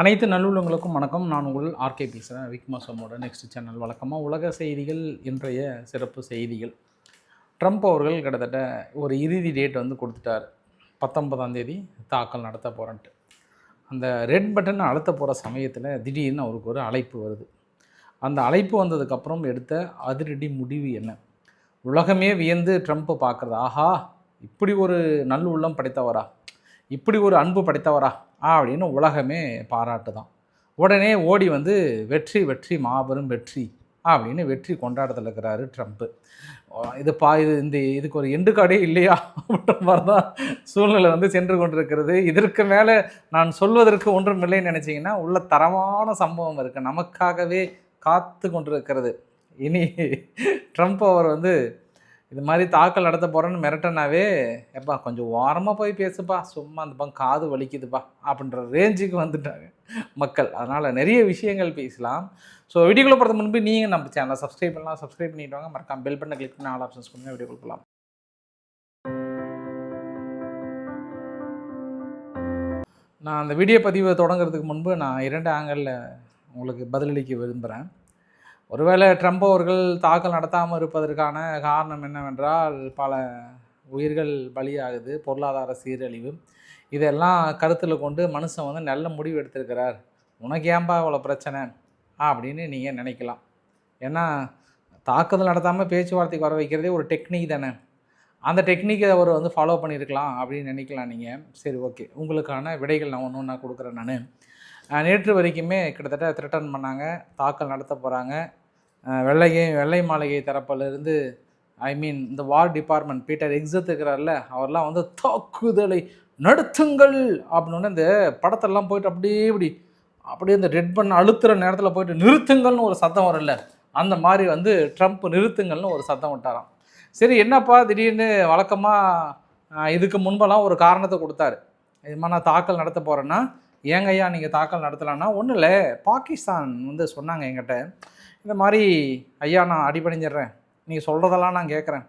அனைத்து நல்லுள்ளங்களுக்கும் வணக்கம். நான் உங்கள் ஆர்கே பேசுகிறேன். விக்மாசமோட நெக்ஸ்ட் சேனல் வழக்கமாக உலக செய்திகள். இன்றைய சிறப்பு செய்திகள். ட்ரம்ப் அவர்கள் கிட்டத்தட்ட ஒரு இறுதி டேட் வந்து கொடுத்துட்டார். 19ஆம் தேதி தாக்கல் நடத்த போகிறேன்ட்டு. அந்த ரெட் பட்டனை அழுத்த போகிற சமயத்தில் திடீர்னு அவருக்கு ஒரு அழைப்பு வருது. அந்த அழைப்பு வந்ததுக்கப்புறம் எடுத்த அதிரடி முடிவு என்ன? உலகமே வியந்து ட்ரம்ப்பை பார்க்குறது. ஆஹா, இப்படி ஒரு நல்லுள்ளம் படைத்தவரா, இப்படி ஒரு அன்பு படைத்தவரா அப்படின்னு உலகமே பாராட்டு தான். உடனே ஓடி வந்து வெற்றி வெற்றி மாபெரும் வெற்றி அப்படின்னு வெற்றி கொண்டாடத்தில் இருக்கிறாரு ட்ரம்ப்பு. இதுக்கு ஒரு எண்டு கார்டே இல்லையா அப்படின்ற மாதிரி தான் சூழ்நிலை வந்து சென்று கொண்டிருக்கிறது. இதற்கு மேலே நான் சொல்வதற்கு ஒன்றும் இல்லைன்னு நினச்சிங்கன்னா உள்ள தரமான சம்பவம் இருக்குது, நமக்காகவே காத்து கொண்டிருக்கிறது. இனி ட்ரம்ப் அவர் வந்து இது மாதிரி தாக்கல் நடத்த போகிறேன்னு மிரட்டனாவே, எப்பா கொஞ்சம் ஓரமாக போய் பேசுப்பா, சும்மா அந்த பக்கம் காது வலிக்குதுப்பா அப்படின்ற ரேஞ்சுக்கு வந்துட்டாங்க மக்கள். அதனால் நிறைய விஷயங்கள் பேசலாம். ஸோ வீடியோக்குள்ளே போகிறது முன்பு நீங்கள் நம்ம சேனலை சப்ஸ்கிரைப் பண்ணலாம், சப்ஸ்கிரைப் பண்ணிட்டு வாங்க. மறக்காம பெல் பட்டனை கிளிக் பண்ணி ஆல் ஆப்ஷன்ஸ் கொடுங்க. வீடியோ கொடுக்கலாம். நான் அந்த வீடியோ பதிவை தொடங்குறதுக்கு முன்பு நான் 2 ஆங்கிளில் உங்களுக்கு பதிலளிக்க விரும்புகிறேன். ஒருவேளை ட்ரம்ப் அவர்கள் தாக்கல் நடத்தாமல் இருப்பதற்கான காரணம் என்னவென்றால், பல உயிர்கள் பலியாகுது, பொருளாதார சீரழிவு, இதெல்லாம் கருத்தில் கொண்டு மனுஷன் வந்து நல்ல முடிவு எடுத்திருக்கிறார். உனக்கு ஏன்பா இவ்வளோ பிரச்சனை அப்படின்னு நீங்கள் நினைக்கலாம். ஏன்னா தாக்குதல் நடத்தாமல் பேச்சுவார்த்தைக்கு வர வைக்கிறதே ஒரு டெக்னிக் தானே. அந்த டெக்னிக்கை அவர் வந்து ஃபாலோ பண்ணியிருக்கலாம் அப்படின்னு நினைக்கலாம் நீங்கள். சரி, ஓகே, உங்களுக்கான விடைகள் நான் ஒன்று ஒன்றா கொடுக்குறேன். நான் நேற்று வரைக்குமே கிட்டத்தட்ட த்ரெட்டன் பண்ணாங்க, தாக்கல் நடத்த போகிறாங்க. வெள்ளை மாளிகை தரப்பிலிருந்து, இந்த வார் டிபார்ட்மெண்ட் பீட்டர் எக்ஸத் இருக்கிறார்ல, அவர்லாம் வந்து தாக்குதலை நடத்துங்கள் அப்படின்னு இந்த படத்தெல்லாம் போயிட்டு அப்படியே இந்த ரெட் பண்ண அழுத்துகிற நேரத்தில் போயிட்டு நிறுத்துங்கள்னு ஒரு சத்தம் வரல, அந்த மாதிரி வந்து ட்ரம்ப் நிறுத்துங்கள்னு ஒரு சத்தம் விட்டாராம். சரி, என்னப்பா திடீர்னு வழக்கமாக இதுக்கு முன்பெல்லாம் ஒரு காரணத்தை கொடுத்தாரு. இது மாதிரி நான் தாக்கல் நடத்த போகிறேன்னா, ஏங்க ஐயா நீங்கள் தாக்கல் நடத்தலான்னா, ஒன்றும் இல்லை, பாகிஸ்தான் வந்து சொன்னாங்க என்கிட்ட, இந்த மாதிரி ஐயா நான் அடிபணிஞ்சிடுறேன், நீங்கள் சொல்கிறதெல்லாம் நான் கேட்குறேன்,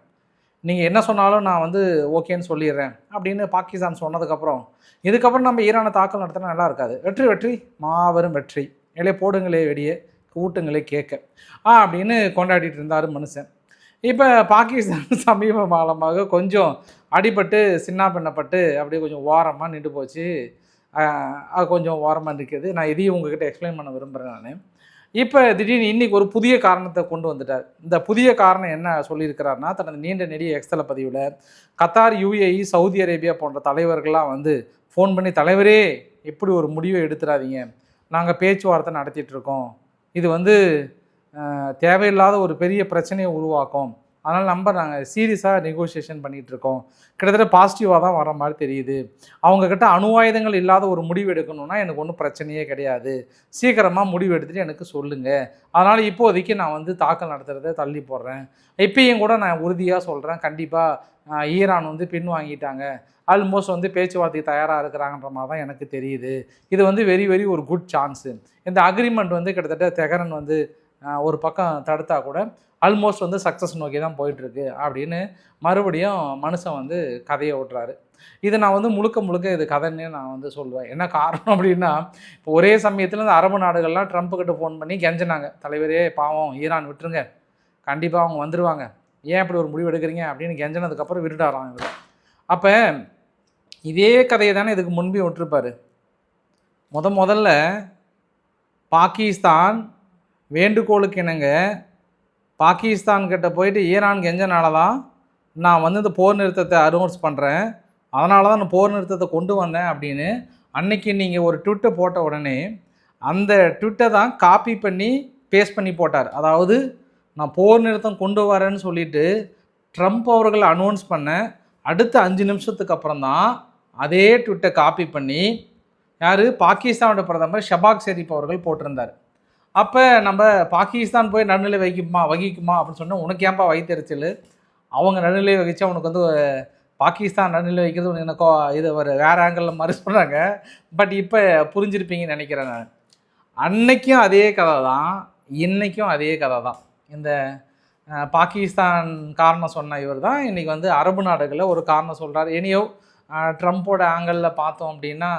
நீங்கள் என்ன சொன்னாலும் நான் வந்து ஓகேன்னு சொல்லிடுறேன் அப்படின்னு பாகிஸ்தான் சொன்னதுக்கப்புறம், இதுக்கப்புறம் நம்ம ஈரானை தாக்கல் நடத்தினா நல்லா இருக்காது. வெற்றி வெற்றி மாபெரும் வெற்றி, இல்லையே போடுங்களே வெடியே கூட்டுங்களே கேட்க அப்படின்னு கொண்டாடிட்டு இருந்தார் மனுஷன். இப்போ பாகிஸ்தான் சமீப காலமாக கொஞ்சம் அடிபட்டு சின்ன பின்னப்பட்டு அப்படியே கொஞ்சம் ஓரமாக நின்று போச்சு. அது கொஞ்சம் ஓரமாக இருக்குது. நான் இதையும் உங்ககிட்ட எக்ஸ்பிளைன் பண்ண விரும்புகிறேன். நான் இப்போ திடீர்னு இன்றைக்கி ஒரு புதிய காரணத்தை கொண்டு வந்துட்டார். இந்த புதிய காரணம் என்ன சொல்லியிருக்கிறாருன்னா, தனது நீண்ட நெடிய எக்ஸ்தல பதிவில் கத்தார், UAE, சவுதி அரேபியா போன்ற தலைவர்கள்லாம் வந்து ஃபோன் பண்ணி, தலைவரே எப்படி ஒரு முடிவை எடுத்துடாதீங்க, நாங்கள் பேச்சுவார்த்தை நடத்திட்டுருக்கோம், இது வந்து தேவையில்லாத ஒரு பெரிய பிரச்சனையை உருவாக்கும், அதனால் நாங்கள் சீரியஸாக நெகோசியேஷன் பண்ணிகிட்ருக்கோம், கிட்டத்தட்ட பாசிட்டிவாக தான் வர மாதிரி தெரியுது, அவங்கக்கிட்ட அணு ஆயுதங்கள் இல்லாத ஒரு முடிவு எடுக்கணும்னா எனக்கு ஒன்றும் பிரச்சனையே கிடையாது, சீக்கிரமாக முடிவு எடுத்துகிட்டு எனக்கு சொல்லுங்கள், அதனால் இப்போதைக்கு நான் வந்து தாக்கல் நடத்துகிறத தள்ளி போடுறேன், இப்பயும் கூட நான் உறுதியாக சொல்கிறேன், கண்டிப்பாக ஈரான் வந்து பின் வாங்கிட்டாங்க, ஆல்மோஸ்ட் வந்து பேச்சுவார்த்தைக்கு தயாராக இருக்கிறாங்கன்ற மாதிரி தான் எனக்கு தெரியுது, இது வந்து வெரி ஒரு குட் சான்ஸு, இந்த அக்ரிமெண்ட் வந்து கிட்டத்தட்ட தெஹரான் வந்து ஒரு பக்கம் தடுத்தா கூட ஆல்மோஸ்ட் வந்து சக்ஸஸ் நோக்கி தான் போயிட்டுருக்கு அப்படின்னு மறுபடியும் மனுஷன் வந்து கதையை ஓட்டுறாரு. இதை நான் வந்து முழுக்க இது கதைன்னே நான் வந்து சொல்லுவேன். என்ன காரணம் அப்படின்னா, இப்போ ஒரே சமயத்தில் இந்த அரபு நாடுகள்லாம் ட்ரம்ப்புக்கிட்ட ஃபோன் பண்ணி கெஞ்சினாங்க, தலைவரே பாவம் ஈரான் விட்டுருங்க, கண்டிப்பாக அவங்க வந்துடுவாங்க, ஏன் இப்படி ஒரு முடிவு எடுக்கிறீங்க அப்படின்னு கெஞ்சினதுக்கப்புறம் விட்டுட்டாராம் இவர். அப்போ இதே கதையை தானே இதுக்கு முன்பே விட்டுருப்பார். முதல்ல பாகிஸ்தான் வேண்டுகோளுக்கு இணங்க பாகிஸ்தான்கிட்ட போயிட்டு ஈரான் கெஞ்சனால தான் நான் வந்து இந்த போர் நிறுத்தத்தை அனௌன்ஸ் பண்ணுறேன், அதனால தான் நான் போர் நிறுத்தத்தை கொண்டு வந்தேன் அப்படின்னு அன்னைக்கு நீங்கள் ஒரு ட்விட்டை போட்ட உடனே அந்த ட்விட்டை தான் காப்பி பண்ணி பேஸ்ட் பண்ணி போட்டார். அதாவது நான் போர் நிறுத்தம் கொண்டு வரேன்னு சொல்லிட்டு ட்ரம்ப் அவர்கள் அனௌன்ஸ் பண்ண அடுத்த 5 நிமிஷத்துக்கு அப்புறம் தான் அதே ட்விட்டை காப்பி பண்ணி யார், பாகிஸ்தானோட பிரதமர் ஷபாக் ஷெரீப் அவர்கள் போட்டிருந்தார். அப்போ நம்ம பாகிஸ்தான் போய் நடுநிலை வகிக்குமா அப்படின்னு சொன்னால், உனக்கு ஏன்பா வைத்தறிச்சல், அவங்க நடுநிலை வகிச்சா உனக்கு வந்து பாகிஸ்தான் நடுநிலை வைக்கிறது உனக்கு எனக்கோ இது ஒரு வேறு ஆங்கிளில் மாதிரி சொல்கிறாங்க. பட் இப்போ புரிஞ்சிருப்பீங்கன்னு நினைக்கிறேன். நான் அன்னைக்கும் அதே கதை தான், இன்றைக்கும் அதே கதை தான். இந்த பாகிஸ்தான் காரணம் சொன்ன இவர் தான் இன்றைக்கி வந்து அரபு நாடுகளில் ஒரு காரணம் சொல்கிறார். ட்ரம்ப்போட ஆங்கிளில் பார்த்தோம் அப்படின்னா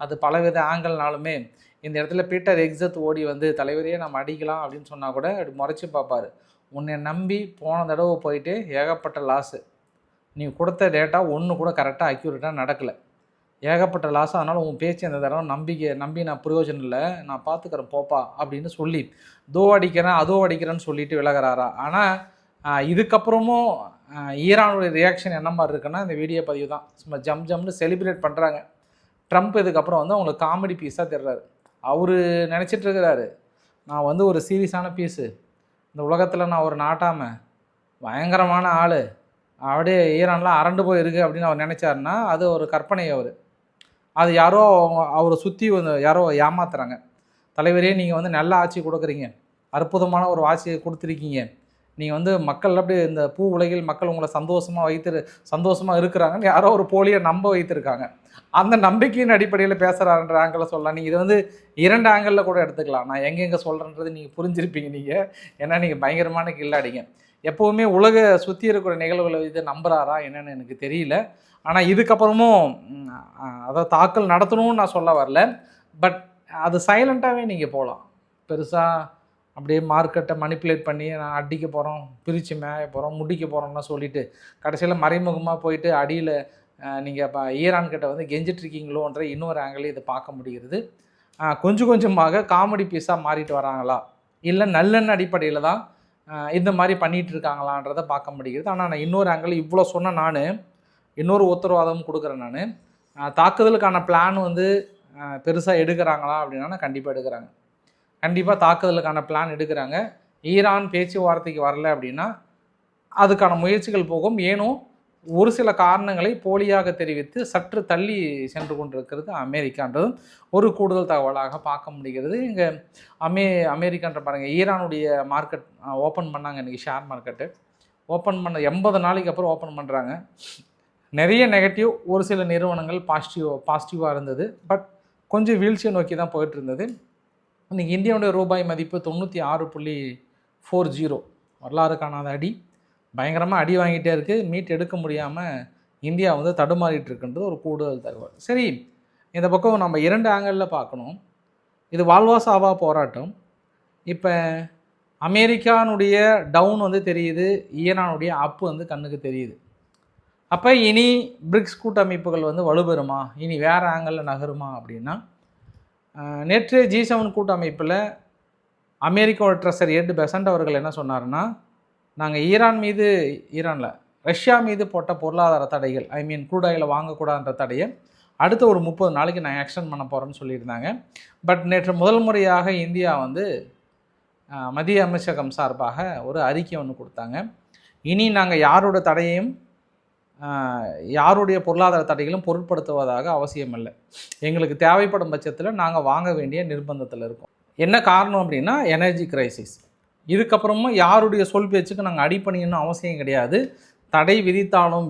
அது பலவித ஆங்கிள்னாலுமே இந்த இடத்துல பீட்டர் எக்ஸத் ஓடி வந்து தலைவரையே நம்ம அடிக்கலாம் அப்படின்னு சொன்னால் கூட அப்படி முறைச்சி பார்ப்பார். உன்னை நம்பி போன தடவை போயிட்டு ஏகப்பட்ட லாஸு, நீ கொடுத்த டேட்டா ஒன்று கூட கரெக்டாக அக்யூரேட்டாக நடக்கலை, ஏகப்பட்ட லாஸ், அதனால் உன் பேச்சு அந்த தடவை நம்பி நான் பிரயோஜனம் இல்லை, நான் பார்த்துக்கிறேன் போப்பா அப்படின்னு சொல்லி தோ அடிக்கிறேன் அதோ அடிக்கிறேன்னு சொல்லிட்டு விலகிறாரா. ஆனால் இதுக்கப்புறமும் ஈரானுடைய ரியாக்ஷன் என்ன மாதிரி இருக்குன்னா இந்த வீடியோ பதிவு தான் சும்மா ஜம்னு செலிப்ரேட் பண்ணுறாங்க. ட்ரம்ப் இதுக்கப்புறம் வந்து அவங்களுக்கு காமெடி பீஸாக தெரிறாரு. அவர் நினச்சிட்டு இருக்கிறாரு நான் வந்து ஒரு சீரியஸான பீஸு, இந்த உலகத்தில் நான் ஒரு நாட்டாமல் பயங்கரமான ஆள், அப்படியே ஈரான்லாம் அரண்டு போயிருக்கு அப்படின்னு அவர் நினச்சாருன்னா அது ஒரு கற்பனை. அது யாரோ அவரை சுற்றி வந்து யாரோ ஏமாத்துறாங்க. தலைவரே நீங்கள் வந்து நல்ல ஆட்சி கொடுக்குறீங்க, அற்புதமான ஒரு ஆட்சியை கொடுத்துருக்கீங்க, நீங்கள் வந்து மக்கள் அப்படியே இந்த பூ உலகில் மக்கள் உங்களை சந்தோஷமாக இருக்கிறாங்கன்னு யாரோ ஒரு போலியை நம்ப வைத்திருக்காங்க. அந்த நம்பிக்கையின் அடிப்படையில் பேசுகிறாருன்ற ஆங்கிளில் சொல்லலாம். நீங்கள் இது வந்து 2 ஆங்கிளில் கூட எடுத்துக்கலாம். நான் எங்கெங்கே சொல்கிறேன்றது நீங்கள் புரிஞ்சிருப்பீங்க நீங்கள், ஏன்னா நீங்கள் பயங்கரமான கில்லாடிங்க. எப்போவுமே உலக சுற்றி இருக்கிற நிகழ்வுகளை இதை நம்புகிறாரா என்னென்னு எனக்கு தெரியல. ஆனால் இதுக்கப்புறமும் அதாவது தாக்கல் நடத்தணும்னு நான் சொல்ல வரல, பட் அது சைலண்ட்டாகவே நீங்கள் போகலாம். பெருசாக அப்படியே மார்க்கெட்டை மனிப்புலேட் பண்ணி நான் அடிக்க போகிறோம், பிரித்து மேய போகிறோம், முடிக்க போகிறோம்னா சொல்லிவிட்டு கடைசியில் மறைமுகமாக போயிட்டு அடியில் நீங்கள் இப்போ ஈரான்கிட்ட வந்து கெஞ்சிட்ருக்கீங்களோன்ற இன்னொரு ஆங்கிளே இதை பார்க்க முடிகிறது. கொஞ்சம் கொஞ்சமாக காமெடி பீஸாக மாறிட்டு வராங்களா, இல்லை நல்லெண்ண அடிப்படையில் தான் இந்த மாதிரி பண்ணிகிட்டு இருக்காங்களான்றதை பார்க்க முடிகிறது. ஆனால் நான் இன்னொரு ஆங்கிள் இவ்வளோ சொன்ன நான் இன்னொரு உத்தரவாதமும் கொடுக்குறேன். நான் தாக்குதலுக்கான பிளான் வந்து பெருசாக எடுக்கிறாங்களா அப்படின்னா கண்டிப்பாக எடுக்கிறாங்க. கண்டிப்பாக தாக்குதலுக்கான பிளான் எடுக்கிறாங்க. ஈரான் பேச்சுவார்த்தைக்கு வரல அப்படின்னா அதுக்கான முயற்சிகள் போகும். ஏனோ ஒரு சில காரணங்களை போலியாக தெரிவித்து சற்று தள்ளி சென்று கொண்டிருக்கிறது அமெரிக்கான்றதும் ஒரு கூடுதல் தகவலாக பார்க்க முடிகிறது. இங்கே அமெரிக்கான்ற பாருங்கள், ஈரானுடைய மார்க்கெட் ஓப்பன் பண்ணாங்க இன்றைக்கி, ஷேர் மார்க்கெட்டு ஓப்பன் பண்ண 80 நாளைக்கு அப்புறம் ஓப்பன் பண்ணுறாங்க. நிறைய நெகட்டிவ், ஒரு சில நிறுவனங்கள் பாசிட்டிவாக இருந்தது, பட் கொஞ்சம் வீழ்ச்சியை நோக்கி தான் போயிட்டு இருந்தது. இன்றைக்கி இந்தியாவுடைய ரூபாய் மதிப்பு 96.40, வரலாறு காணாத அடி, பயங்கரமாக அடி வாங்கிட்டே இருக்குது. மீட் எடுக்க முடியாமல் இந்தியா வந்து தடுமாறிட்டு இருக்குன்றது ஒரு கூடுதல் தகவல். சரி, இந்த பக்கம் நம்ம 2 ஆங்கிளில் பார்க்கணும். இது வாழ்வா சாவா போராட்டம். இப்போ அமெரிக்கானுடைய டவுன் வந்து தெரியுது, ஈரானுடைய அப்பு வந்து கண்ணுக்கு தெரியுது. அப்போ இனி பிரிக்ஸ் கூட்டமைப்புகள் வந்து வலுப்பெறுமா, இனி வேறு ஆங்கிளில் நகருமா அப்படின்னா, நேற்று G7 கூட்டமைப்பில் அமெரிக்காவோட ட்ரெஸர் எட் பெசன்ட் அவர்கள் என்ன சொன்னார்னா, நாங்கள் ரஷ்யா மீது போட்ட பொருளாதார தடைகள், க்ரூட் ஆயிலை வாங்கக்கூடாதுன்ற தடையை அடுத்த ஒரு 30 நாளைக்கு நான் எக்ஸ்டெண்ட் பண்ண போகிறேன்னு சொல்லியிருந்தாங்க. பட் நேற்று முதல் முறையாக இந்தியா வந்து மத்திய அமைச்சகம் சார்பாக ஒரு அறிக்கை ஒன்று கொடுத்தாங்க. இனி நாங்கள் யாரோட தடையையும் யாருடைய பொருளாதார தடைகளும் பொருட்படுத்துவதாக அவசியம் இல்லை, எங்களுக்கு தேவைப்படும் பட்சத்தில் நாங்கள் வாங்க வேண்டிய நிர்பந்தத்தில் இருக்கோம். என்ன காரணம் அப்படின்னா எனர்ஜி கிரைசிஸ். இதுக்கப்புறமும் யாருடைய சொல் பேச்சுக்கு நாங்கள் அடிப்பணியணும் அவசியம் கிடையாது. தடை விதித்தாலும்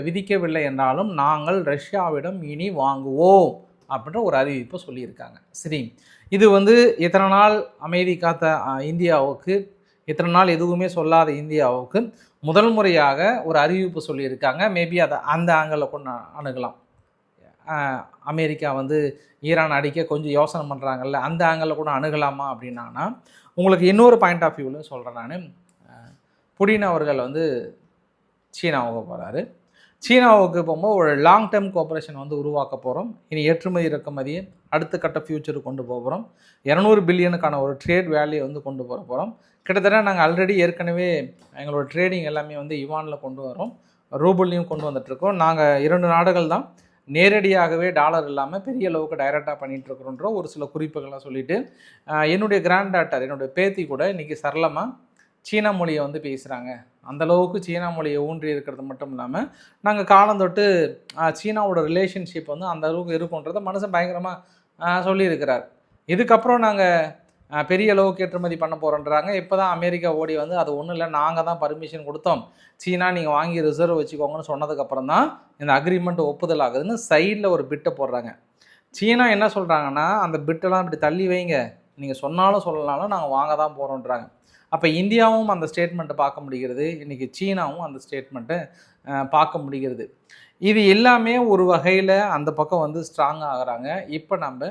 விதிக்கவில்லை என்றாலும் நாங்கள் ரஷ்யாவிடம் இனி வாங்குவோம் அப்படின்ற ஒரு அறிவிப்பை சொல்லியிருக்காங்க. சரி, இது வந்து இத்தனை நாள் அமைதி காத்த இந்தியாவுக்கு, இத்தனை நாள் எதுவுமே சொல்லாத இந்தியாவுக்கு முதல் முறையாக ஒரு அறிவிப்பு சொல்லியிருக்காங்க. மேபி அதை அந்த ஆங்கிளில் கொண்டு அணுகலாம். அமெரிக்கா வந்து ஈரான் அடிக்க கொஞ்சம் யோசனை பண்ணுறாங்கல்ல, அந்த ஆங்கிளில் கூட அணுகலாமா அப்படின்னா, உங்களுக்கு இன்னொரு பாயிண்ட் ஆஃப் வியூவில் சொல்கிறேன் நான். புடின் அவர்கள் வந்து சீனாவுக்கு போகிறாரு. சீனாவுக்கு போகும்போது ஒரு லாங் டேர்ம் கோஆப்ரேஷன் வந்து உருவாக்க போகிறோம். இனி ஏற்றுமதி இறக்குமதியை அடுத்த கட்ட ஃபியூச்சருக்கு கொண்டு போகிறோம். 200 பில்லியனுக்கான ஒரு ட்ரேட் வேல்யூ வந்து கொண்டு போகிறோம். கிட்டத்தட்ட நாங்கள் ஆல்ரெடி ஏற்கனவே எங்களோட ட்ரேடிங் எல்லாமே வந்து யுவானில் கொண்டு வரோம், ரூபிள்லையும் கொண்டு வந்துட்டுருக்கோம். நாங்கள் 2 நாடுகள் தான் நேரடியாகவே டாலர் இல்லாமல் பெரிய அளவுக்கு டைரெக்டாக பண்ணிகிட்ருக்குறோன்ற ஒரு சில குறிப்புகள்லாம் சொல்லிவிட்டு, என்னுடைய கிராண்ட் டாட்டர், என்னுடைய பேத்தி கூட இன்றைக்கி சரளமாக சீனா மொழியை வந்து பேசுகிறாங்க. அந்தளவுக்கு சீனா மொழியை ஊன்றி இருக்கிறது மட்டும் இல்லாமல் நாங்கள் காலந்தொட்டு சீனாவோட ரிலேஷன்ஷிப் வந்து அந்த அளவுக்கு இருக்குன்றதை மனுஷன் பயங்கரமாக சொல்லியிருக்கிறார். இதுக்கப்புறம் நாங்கள் பெரிய அளவுக்கு ஏற்றுமதி பண்ண போகிறோன்றாங்க. இப்போ தான் அமெரிக்கா ஓடி வந்து அது ஒன்றும் இல்லை, நாங்கள் தான் பர்மிஷன் கொடுத்தோம், சீனா நீங்கள் வாங்கி ரிசர்வ் வச்சுக்கோங்கன்னு சொன்னதுக்கப்புறம் தான் இந்த அக்ரிமெண்ட் ஒப்புதல் ஆகுதுன்னு சைடில் ஒரு பிட்டை போடுறாங்க. சீனா என்ன சொல்கிறாங்கன்னா, அந்த பிட்டெல்லாம் இப்படி தள்ளி வைங்க, நீங்கள் சொன்னாலும் சொல்லலாலும் நாங்கள் வாங்க தான் போகிறோன்றாங்க. அப்போ இந்தியாவும் அந்த ஸ்டேட்மெண்ட்டை பார்க்க முடிகிறது, இன்றைக்கி சீனாவும் அந்த ஸ்டேட்மெண்ட்டை பார்க்க முடிகிறது. இது எல்லாமே ஒரு வகையில் அந்த பக்கம் வந்து ஸ்ட்ராங் ஆகிறாங்க. இப்போ நம்ம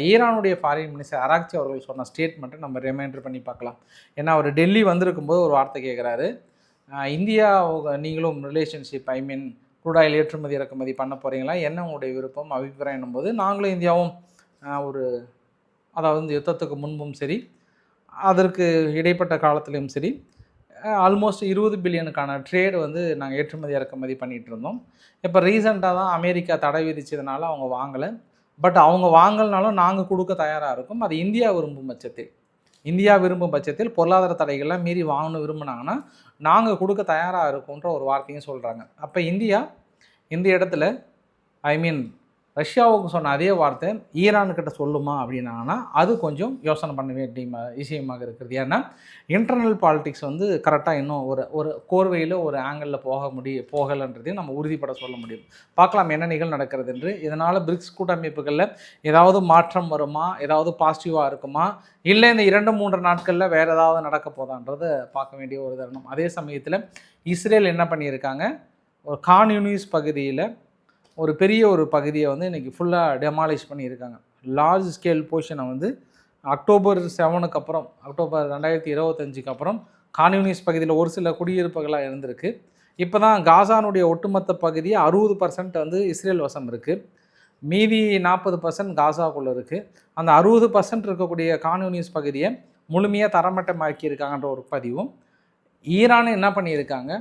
ஈரானுடைய ஃபாரின் மினிஸ்டர் அராக்சி அவர்கள் சொன்ன ஸ்டேட்மெண்ட்டை நம்ம ரிமைண்டர் பண்ணி பார்க்கலாம். ஏன்னா அவர் டெல்லி வந்திருக்கும்போது ஒரு வார்த்தை கேட்குறாரு, இந்தியா நீங்களும் ரிலேஷன்ஷிப் க்ரூட் ஆயில் ஏற்றுமதி இறக்குமதி பண்ண போகிறீங்களா, என்ன உங்களுடைய விருப்பம் அபிப்பிராயம் என்னும்போது, நாங்களும் இந்தியாவும் ஒரு அதாவது யுத்தத்துக்கு முன்பும் சரி அதற்கு இடைப்பட்ட காலத்துலேயும் சரி ஆல்மோஸ்ட் 20 பில்லியனுக்கான ட்ரேடு வந்து நாங்கள் ஏற்றுமதி இறக்குமதி பண்ணிகிட்டு இருந்தோம். இப்போ ரீசெண்டாக தான் அமெரிக்கா தடை விதிச்சதுனால அவங்க வாங்கலை. பட் அவங்க வாங்கலனாலும் நாங்கள் கொடுக்க தயாராக இருக்கும். அது இந்தியா விரும்பும் பட்சத்தில் பொருளாதார தடைகள்லாம் மீறி வாங்கணும் விரும்பினாங்கன்னா நாங்கள் கொடுக்க தயாராக இருக்கோன்ற ஒரு வார்த்தையும் சொல்கிறாங்க. அப்போ இந்தியா இந்த இடத்துல ரஷ்யாவுக்கு சொன்ன அதே வார்த்தை ஈரானுக்கிட்ட சொல்லுமா அப்படின்னாங்கன்னா அது கொஞ்சம் யோசனை பண்ண வேண்டிய விஷயமாக இருக்கிறது. ஏன்னா இன்டர்னல் பாலிட்டிக்ஸ் வந்து கரெக்டாக இன்னும் ஒரு கோர்வையில் ஒரு ஆங்கிளில் போகலைன்றதையும் நம்ம உறுதிப்பட சொல்ல முடியும். பார்க்கலாம் என்ன நிகழ் நடக்கிறது என்று. இதனால் பிரிக்ஸ் கூட்டமைப்புகளில் ஏதாவது மாற்றம் வருமா, ஏதாவது பாசிட்டிவாக இருக்குமா, இல்லை இந்த 2-3 நாட்களில் வேறு ஏதாவது நடக்க போதான்றதை பார்க்க வேண்டிய ஒரு தருணம். அதே சமயத்தில் இஸ்ரேல் என்ன பண்ணியிருக்காங்க, ஒரு கான் யூனிஸ் பகுதியில் ஒரு பெரிய ஒரு பகுதியை வந்து இன்றைக்கி ஃபுல்லாக டெமாலிஷ் பண்ணியிருக்காங்க. லார்ஜ் ஸ்கேல் போர்ஷனை வந்து அக்டோபர் 7க்கு அப்புறம், அக்டோபர் 2025க்கு அப்புறம் கான்யூனிஸ் பகுதியில் ஒரு சில குடியிருப்புகளாக இருந்திருக்கு. இப்போ தான் காசானுடைய ஒட்டுமொத்த பகுதியை 60% வந்து இஸ்ரேல் வசம் இருக்குது, மீதி 40% காசாக்குள்ளே இருக்குது. அந்த 60% இருக்கக்கூடிய கான்யூனிஸ் பகுதியை முழுமையாக தரமட்டமாக்கி இருக்காங்கன்ற ஒரு பதிவும். ஈரான் என்ன பண்ணியிருக்காங்க,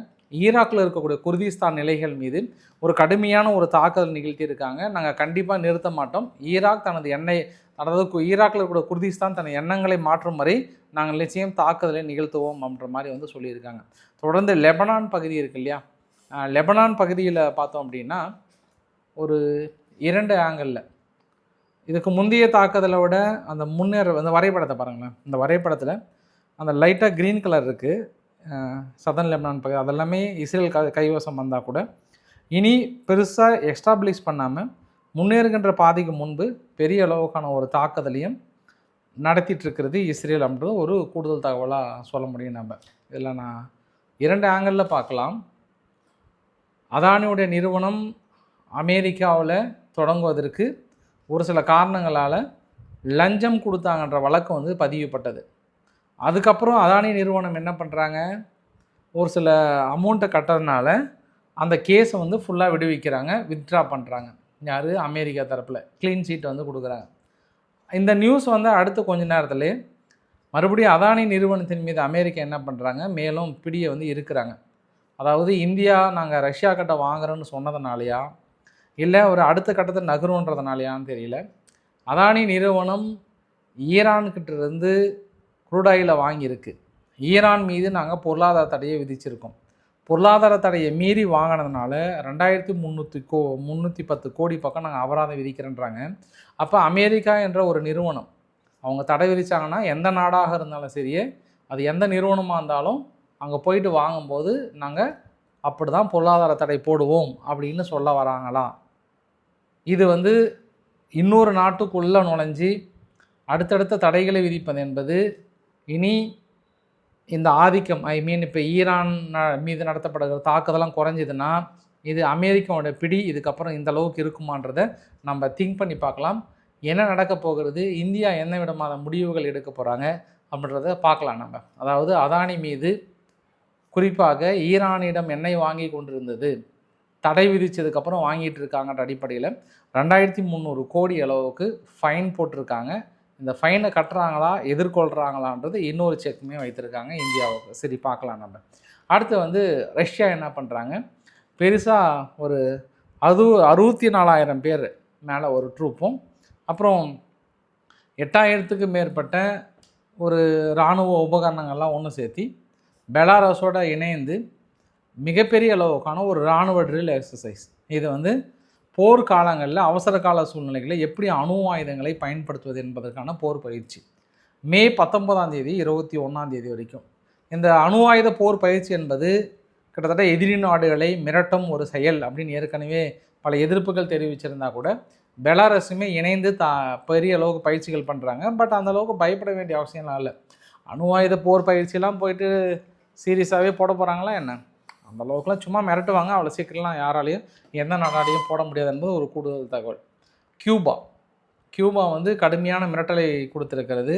ஈராக்கில் இருக்கக்கூடிய குர்திஸ்தான் நிலைகள் மீது ஒரு கடுமையான ஒரு தாக்குதல் நிகழ்த்தியிருக்காங்க. நாங்கள் கண்டிப்பாக நிறுத்த மாட்டோம், ஈராக் தனது ஈராக்கில் இருக்கக்கூடிய குர்திஸ்தான் தனது எண்ணங்களை மாற்றும் வரை நாங்கள் நிச்சயம் தாக்குதலை நிகழ்த்துவோம் அப்படின்ற மாதிரி வந்து சொல்லியிருக்காங்க. தொடர்ந்து லெபனான் பகுதி இருக்கு இல்லையா, லெபனான் பகுதியில் பார்த்தோம் அப்படின்னா ஒரு 2 ஆங்கிளில் இதுக்கு முந்தைய தாக்குதலை விட அந்த அந்த வரைபடத்தை பாருங்களேன். இந்த வரைபடத்தில் அந்த லைட்டாக க்ரீன் கலர் இருக்குது சதர்ன் லெபனான் பகுதி, அதெல்லாமே இஸ்ரேல் கைவசம் வந்தால் கூட இனி பெருசாக எஸ்டாப்ளிஷ் பண்ணாமல் முன்னேறுகின்ற பாதைக்கு முன்பு பெரிய அளவுக்கான ஒரு தாக்குதலையும் நடத்திட்டுருக்கிறது இஸ்ரேல் அப்படின்றது ஒரு கூடுதல் தகவலாக சொல்ல முடியும். நம்ம இதில் நான் 2 ஆங்கிளில் பார்க்கலாம். அதானியுடைய நிறுவனம் அமெரிக்காவில் தொடங்குவதற்கு ஒரு சில காரணங்களால் லஞ்சம் கொடுத்தாங்கன்ற வழக்கு வந்து பதிவுப்பட்டது. அதுக்கப்புறம் அதானி நிறுவனம் என்ன பண்ணுறாங்க, ஒரு சில அமௌண்ட்டை கட்டுறதுனால அந்த கேஸை வந்து ஃபுல்லாக விடுவிக்கிறாங்க, வித்ட்ரா பண்ணுறாங்க. யார், அமெரிக்கா தரப்பில் க்ளீன் சீட் வந்து கொடுக்குறாங்க. இந்த நியூஸ் வந்து அடுத்து கொஞ்ச நேரத்துலேயே மறுபடியும் அதானி நிறுவனத்தின் மீது அமெரிக்கா என்ன பண்ணுறாங்க, மேலும் பிடியை வந்து இருக்கிறாங்க. அதாவது இந்தியா நாங்கள் ரஷ்யா கிட்ட வாங்குறோன்னு சொன்னதுனாலையா இல்லை ஒரு அடுத்த கட்டத்தை நகருன்றதுனாலையான்னு தெரியல, அதானி நிறுவனம் ஈரான்கிட்டேருந்து க்ரூட் ஆயிலை வாங்கியிருக்கு. ஈரான் மீது நாங்கள் பொருளாதார தடையை விதிச்சிருக்கோம். பொருளாதார தடையை மீறி வாங்கினதுனால 2310 கோடி பக்கம் நாங்கள் அபராதம் விதிக்கிறேன்றாங்க. அப்போ அமெரிக்கா என்ற ஒரு நிறுவனம் அவங்க தடை விதித்தாங்கன்னா எந்த நாடாக இருந்தாலும் சரியே, அது எந்த நிறுவனமாக இருந்தாலும் அங்கே போயிட்டு வாங்கும்போது நாங்கள் அப்படி தான் பொருளாதார தடை போடுவோம் அப்படின்னு சொல்ல வராங்களா? இது வந்து இன்னொரு நாட்டுக்குள்ளே நுழைஞ்சி அடுத்தடுத்த தடைகளை விதிப்பது என்பது இனி இந்த ஆதிக்கம் இப்போ ஈரான் மீது நடத்தப்படுகிற தாக்குதலாம் குறைஞ்சிதுன்னா இது அமெரிக்காவோட பிடி இதுக்கப்புறம் இந்த அளவுக்கு இருக்குமான்றதை நம்ம திங்க் பண்ணி பார்க்கலாம். என்ன நடக்க போகிறது, இந்தியா என்ன விதமான முடிவுகள் எடுக்க போகிறாங்க அப்படின்றத பார்க்கலாம் நம்ம. அதாவது அதானி மீது குறிப்பாக ஈரானிடம் எண்ணெய் வாங்கி கொண்டிருந்தது, தடை விதித்ததுக்கப்புறம் வாங்கிட்டு இருக்காங்கன்ற அடிப்படையில் 2300 கோடி அளவுக்கு ஃபைன் போட்டிருக்காங்க. இந்த ஃபைனை கட்டுறாங்களா எதிர்கொள்கிறாங்களான்றது இன்னொரு செக்குமே வைத்திருக்காங்க இந்தியாவுக்கு. சரி பார்க்கலாம் நம்ம. அடுத்து வந்து ரஷ்யா என்ன பண்ணுறாங்க, பெருசாக ஒரு 64,000 பேர் மேலே ஒரு ட்ரூப்பும், அப்புறம் 8000க்கு மேற்பட்ட ஒரு இராணுவ உபகரணங்கள்லாம் ஒன்று சேர்த்தி பெலாரஸோட இணைந்து மிகப்பெரிய அளவுக்கான ஒரு இராணுவ ட்ரில் எக்ஸசைஸ். இது வந்து போர்க்காலங்களில் அவசர கால சூழ்நிலைகளில் எப்படி அணு ஆயுதங்களை பயன்படுத்துவது என்பதற்கான போர் பயிற்சி. மே 19ஆம் தேதி 21ஆம் தேதி வரைக்கும் இந்த அணு ஆயுத போர் பயிற்சி என்பது கிட்டத்தட்ட எதிரி நாடுகளை மிரட்டும் ஒரு செயல் அப்படின்னு ஏற்கனவே பல எதிர்ப்புகள் தெரிவிச்சிருந்தா கூட பெலாரஸுமே இணைந்து பெரிய அளவுக்கு பயிற்சிகள் பண்ணுறாங்க. பட் அந்த அளவுக்கு பயப்பட வேண்டிய அவசியம்லாம் இல்லை. அணு ஆயுத போர் பயிற்சியெல்லாம் போயிட்டு சீரியஸாகவே போட போகிறாங்களா என்ன? அந்த அளவுக்குலாம் சும்மா மிரட்டுவாங்க, அவ்வளோ சீக்கிரம்லாம் யாராலையும் எந்த நாடாலையும் போட முடியாது என்பது ஒரு கூடுதல் தகவல். கியூபா வந்து கடுமையான மிரட்டலை கொடுத்துருக்கிறது.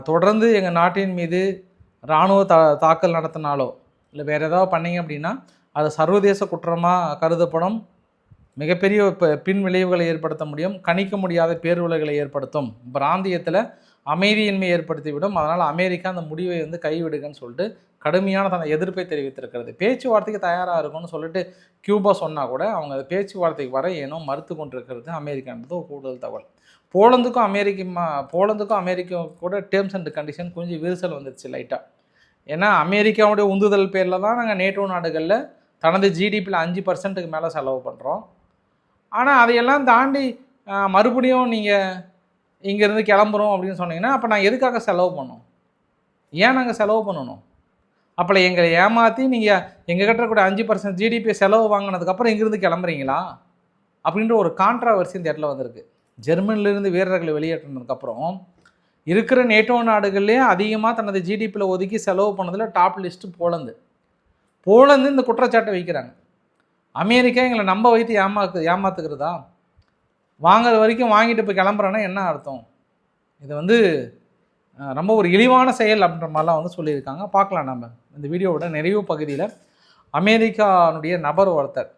தொடர்ந்து எங்கள் நாட்டின் மீது இராணுவ தாக்கல் நடத்தினாலோ இல்லை வேறு ஏதாவது பண்ணிங்க அப்படின்னா அது சர்வதேச குற்றமாக கருதப்படும். மிகப்பெரிய பின் விளைவுகளை ஏற்படுத்த முடியும். கணிக்க முடியாத பேர்விளைவுகளை ஏற்படுத்தும். பிராந்தியத்தில் அமைதியின்மை ஏற்படுத்திவிடும். அதனால் அமெரிக்கா அந்த முடிவை வந்து கைவிடுங்கன்னு சொல்லிட்டு கடுமையான தன் எதிர்ப்பை தெரிவித்திருக்கிறது. பேச்சுவார்த்தைக்கு தயாராக இருக்கும்னு சொல்லிட்டு கியூபா சொன்னால் கூட அவங்க அந்த பேச்சுவார்த்தைக்கு வர ஏனோ மறுத்து கொண்டிருக்கிறது அமெரிக்கான்றது ஒரு கூடுதல் தகவல். போலந்துக்கும் அமெரிக்கா கூட டேர்ம்ஸ் அண்ட் கண்டிஷன் கொஞ்சம் விரிசல் வந்துருச்சு லைட்டாக. ஏன்னா அமெரிக்காவுடைய உந்துதல் பேரில் தான் நாங்கள் நேட்டோ நாடுகளில் தனது ஜிடிபியில் 5% மேலே செலவு பண்ணுறோம். ஆனால் அதையெல்லாம் தாண்டி மறுபடியும் நீங்கள் இங்கேருந்து கிளம்புறோம் அப்படின்னு சொன்னீங்கன்னா அப்போ நான் எதுக்காக செலவு பண்ணோம்? ஏன் நாங்கள் செலவு பண்ணணும்? அப்போ எங்களை ஏமாற்றி நீங்கள் எங்கள் கிட்ட கூட 5% ஜிடிபி செலவு வாங்கினதுக்கப்புறம் இங்கேருந்து கிளம்புறீங்களா அப்படின்ற ஒரு கான்ட்ராவர்சி இந்த இடத்துல வந்திருக்கு. ஜெர்மனிலேருந்து வீரர்களை வெளியேற்றினதுக்கப்புறம் இருக்கிற நேட்டோ நாடுகள்லேயே அதிகமாக தனது ஜிடிபியில் ஒதுக்கி செலவு பண்ணதில் டாப் லிஸ்ட்டு போலந்து இந்த குற்றச்சாட்டை வைக்கிறாங்க. அமெரிக்கா எங்களை நம்ப வைத்து ஏமாத்துக்கிறதா? வாங்குற வரைக்கும் வாங்கிட்டு இப்போ கிளம்புறேன்னா என்ன அர்த்தம்? இது வந்து ரொம்ப ஒரு இழிவான செயல் அப்படின்ற மாதிரிலாம் வந்து சொல்லியிருக்காங்க. பார்க்கலாம் நம்ம இந்த வீடியோவோட நிறைவு பகுதியில். அமெரிக்காவுடைய நபர் ஒருத்தர்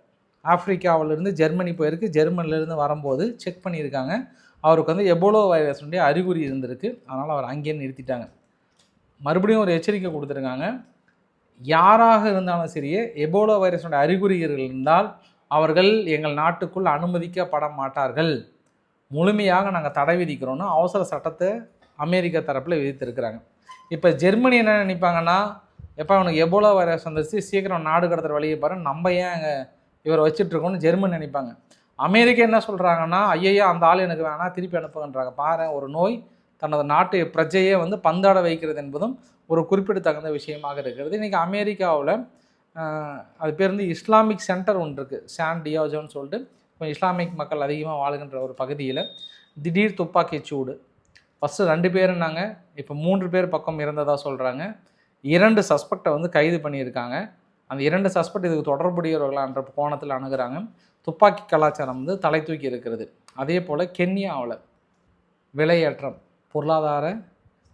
ஆப்பிரிக்காவிலேருந்து ஜெர்மனி போயிருக்கு. ஜெர்மனிலேருந்து வரும்போது செக் பண்ணியிருக்காங்க. அவருக்கு வந்து எபோலா வைரஸுடைய அறிகுறி இருந்திருக்கு. அதனால் அவர் அங்கேயே நிறுத்திட்டாங்க. மறுபடியும் ஒரு எச்சரிக்கை கொடுத்துருக்காங்க. யாராக இருந்தாலும் சரியே எபோலா வைரஸுடைய அறிகுறிகள் இருந்தால் அவர்கள் எங்கள் நாட்டுக்குள் அனுமதிக்கப்பட மாட்டார்கள். முழுமையாக நாங்கள் தடை விதிக்கிறோன்னு அவசர சட்டத்தை அமெரிக்கா தரப்பில் விதித்திருக்கிறாங்க. இப்போ ஜெர்மனி என்ன நினைப்பாங்கன்னா, எப்போ அவனுக்கு எபோலா வைரஸ் வந்துருச்சு சீக்கிரம் நாடு கடத்துற வழியை பாரு, நம்ம ஏன் அங்கே இவரை வச்சுட்ருக்கோன்னு ஜெர்மனி நினைப்பாங்க. அமெரிக்கா என்ன சொல்கிறாங்கன்னா, ஐயையா அந்த ஆள் எனக்கு வேணாம் திருப்பி அனுப்புகின்றாங்க. பாரு, ஒரு நோய் தனது நாட்டு பிரஜையே வந்து பந்தாட வைக்கிறது என்பதும் ஒரு குறிப்பிடத்தகுந்த விஷயமாக இருக்கிறது. இன்றைக்கி அமெரிக்காவில் அது பேர் வந்து இஸ்லாமிக் சென்டர் ஒன்று இருக்குது, சான் டியாஜோன்னு சொல்லிட்டு. இப்போ இஸ்லாமிக் மக்கள் அதிகமாக வாழுகின்ற ஒரு பகுதியில் திடீர் துப்பாக்கி சூடு. ஃபஸ்ட்டு 2 பேருன்னாங்க, இப்போ 3 பேர் பக்கம் இறந்ததாக சொல்கிறாங்க. 2 சஸ்பெக்டை வந்து கைது பண்ணியிருக்காங்க. அந்த 2 சஸ்பெக்ட் இதுக்கு தொடர்புடையவர்களான்ற கோணத்தில் அணுகிறாங்க. துப்பாக்கி கலாச்சாரம் வந்து தலை தூக்கி இருக்கிறது. அதே போல் கென்யாவில் விலையேற்றம், பொருளாதார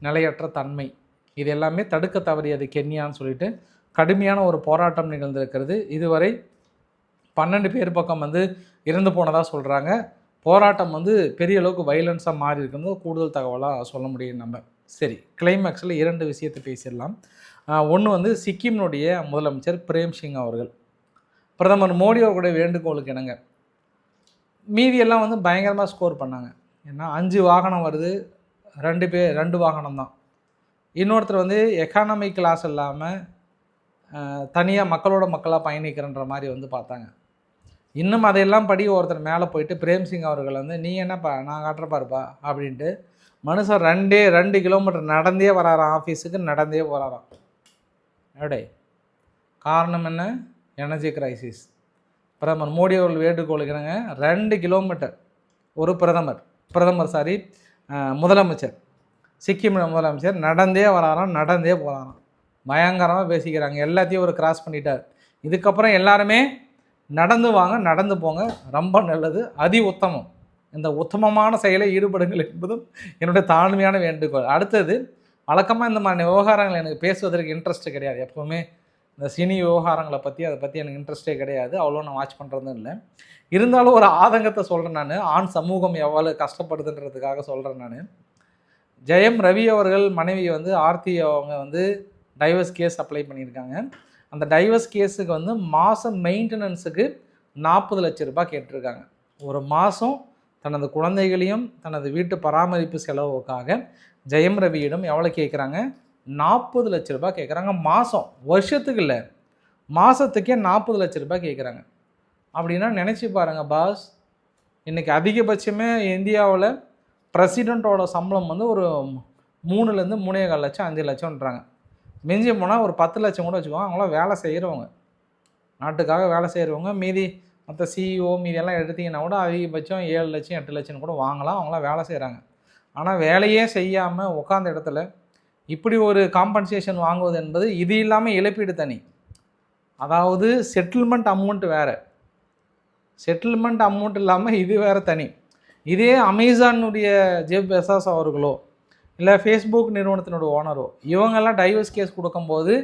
நிலையற்ற தன்மை, இது எல்லாமே தடுக்க தவறியது கென்யான்னு சொல்லிட்டு கடுமையான ஒரு போராட்டம் நிகழ்ந்திருக்கிறது. இதுவரை 12 பேர் பக்கம் வந்து இறந்து போனதாக சொல்கிறாங்க. போராட்டம் வந்து பெரிய அளவுக்கு வைலன்ஸாக மாறி இருக்கிறது கூடுதல் தகவலாக சொல்ல முடியும் நம்ம. சரி, கிளைமேக்ஸில் 2 விஷயத்தை பேசிடலாம். ஒன்று வந்து சிக்கிமினுடைய முதலமைச்சர் பிரேம் சிங் அவர்கள் பிரதமர் மோடி அவர்களுடைய வேண்டுகோளுக்கு இணங்க மீதியெல்லாம் வந்து பயங்கரமாக ஸ்கோர் பண்ணாங்க. ஏன்னா 5 வாகனம் வருது, 2 வாகனம் தான். இன்னொருத்தர் வந்து எக்கானமி கிளாஸ் இல்லாமல் தனியாக மக்களோட மக்களாக பயணிக்கிறன்ற மாதிரி வந்து பார்த்தாங்க. இன்னும் அதையெல்லாம் படி ஒருத்தர் மேலே போயிட்டு பிரேம்சிங் அவர்கள் வந்து நீ என்னப்பா நான் காட்டுறப்பாருப்பா அப்படின்ட்டு மனுஷன் 2 கிலோமீட்டர் நடந்தே வராராம், ஆஃபீஸுக்கு நடந்தே போகிறாராம். எடே காரணம் என்ன? Energy crisis. பிரதமர் மோடி அவர்கள் வேண்டுகோளுக்கிறாங்க 2 கிலோமீட்டர் ஒரு முதலமைச்சர் சிக்கிம் முதலமைச்சர் நடந்தே வராராம், நடந்தே போகிறாராம். பயங்கரமாக பேசிக்கிறாங்க. எல்லாத்தையும் ஒரு கிராஸ் பண்ணிட்டார். இதுக்கப்புறம் எல்லாருமே நடந்து வாங்க, நடந்து போங்க, ரொம்ப நல்லது, அதி உத்தமம். இந்த உத்தமமான செயலை ஈடுபடுங்கள் என்பதும் என்னுடைய தாழ்மையான வேண்டுகோள். அடுத்தது, வழக்கமாக இந்த மாதிரி விவகாரங்கள் எனக்கு பேசுவதற்கு இன்ட்ரெஸ்ட்டு கிடையாது. எப்போவுமே இந்த சினி விவகாரங்களை அதை பற்றி எனக்கு இன்ட்ரெஸ்ட்டே கிடையாது. அவ்வளோ நான் வாட்ச் பண்ணுறதும் இல்லை. இருந்தாலும் ஒரு ஆதங்கத்தை சொல்கிறேன் நான். ஆண் சமூகம் எவ்வளோ கஷ்டப்படுதுன்றதுக்காக சொல்கிறேன் நான். ஜெயம் ரவி அவர்கள் மனைவி வந்து ஆர்த்தி அவங்க வந்து டைவர்ஸ் கேஸ் அப்ளை பண்ணியிருக்காங்க. அந்த டைவர்ஸ் கேஸுக்கு வந்து மாதம் மெயின்டெனன்ஸுக்கு 40 லட்ச ரூபாய் கேட்டிருக்காங்க. ஒரு மாதம் தனது குழந்தைகளையும் தனது வீட்டு பராமரிப்பு செலவுக்காக ஜெயம் ரவியிடம் எவ்வளோ கேட்குறாங்க? 40 லட்ச ரூபாய் கேட்குறாங்க மாதம். வருஷத்துக்கு இல்லை, மாதத்துக்கே 40 லட்ச ரூபாய் கேட்குறாங்க. அப்படின்னா நினச்சி பாருங்கள் பாஸ், இன்றைக்கி அதிகபட்சமே இந்தியாவில் பிரசிடெண்ட்டோட சம்பளம் வந்து ஒரு 3லேருந்து 3.25 லட்சம் 5 லட்சம்ன்றாங்க. மிஞ்சி போனால் ஒரு 10 லட்சம் கூட வச்சுக்கோங்க. அவங்களாம் வேலை செய்கிறவங்க, நாட்டுக்காக வேலை செய்கிறவங்க. மீதி மற்ற சிஇஓ மீதியெல்லாம் எடுத்திங்கன்னா கூட அதிகபட்சம் 7 லட்சம் 8 லட்சம் கூட வாங்கலாம். அவங்களாம் வேலை செய்கிறாங்க. ஆனால் வேலையே செய்யாமல் உட்காந்த இடத்துல இப்படி ஒரு காம்பன்சேஷன் வாங்குவது என்பது இது இல்லாமல் இழப்பீடு தனி. அதாவது செட்டில்மெண்ட் அமௌண்ட் வேறு, செட்டில்மெண்ட் அமௌண்ட் இல்லாமல் இது வேறு தனி. இதே அமேசானுடைய ஜெஃப் பெசாஸ் அவர்களோ இல்லை ஃபேஸ்புக் நிறுவனத்தினோட ஓனரோ இவங்கெல்லாம் டைவர்ஸ் கேஸ் கொடுக்கும்போது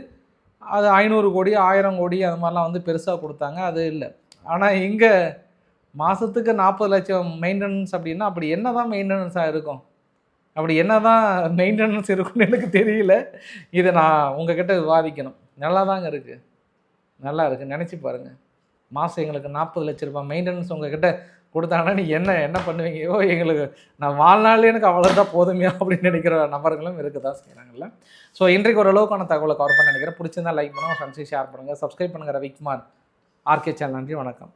அது 500 கோடி 1000 கோடி அது மாதிரிலாம் வந்து பெருசாக கொடுத்தாங்க. அது இல்லை. ஆனால் இங்கே மாதத்துக்கு 40 லட்சம் மெயின்டெனன்ஸ் அப்படின்னா அப்படி என்ன தான் மெயின்டெனன்ஸாக இருக்கும்? அப்படி என்ன தான் மெயின்டெனன்ஸ் இருக்குன்னு எனக்கு தெரியல. இதை நான் உங்ககிட்ட விவாதிக்கணும். நல்லா தாங்க இருக்குது, நல்லா இருக்குது, நினச்சி பாருங்கள். மாதம் எங்களுக்கு 40 லட்ச ரூபாய் மெயின்டெனன்ஸ் உங்ககிட்ட கொடுத்தாங்கன்னா நீங்கள் என்ன பண்ணுவீங்க? எங்களுக்கு நான் வாழ்நாள் எனக்கு அவ்வளோதான் போதுமே அப்படின்னு நினைக்கிற நபர்களும் இருக்க தான் செய்கிறாங்கல்ல. ஸோ இன்றைக்கு ஓரளவுக்கான தகவலை கவர் பண்ண நினைக்கிறேன். பிடிச்சிருந்தா லைக் பண்ணுங்கள், ஃப்ரெண்ட்ஸையும் ஷேர் பண்ணுங்கள், சப்ஸ்கிரைப் பண்ணுங்கள். Ravikumar RK channel. நன்றி, வணக்கம்.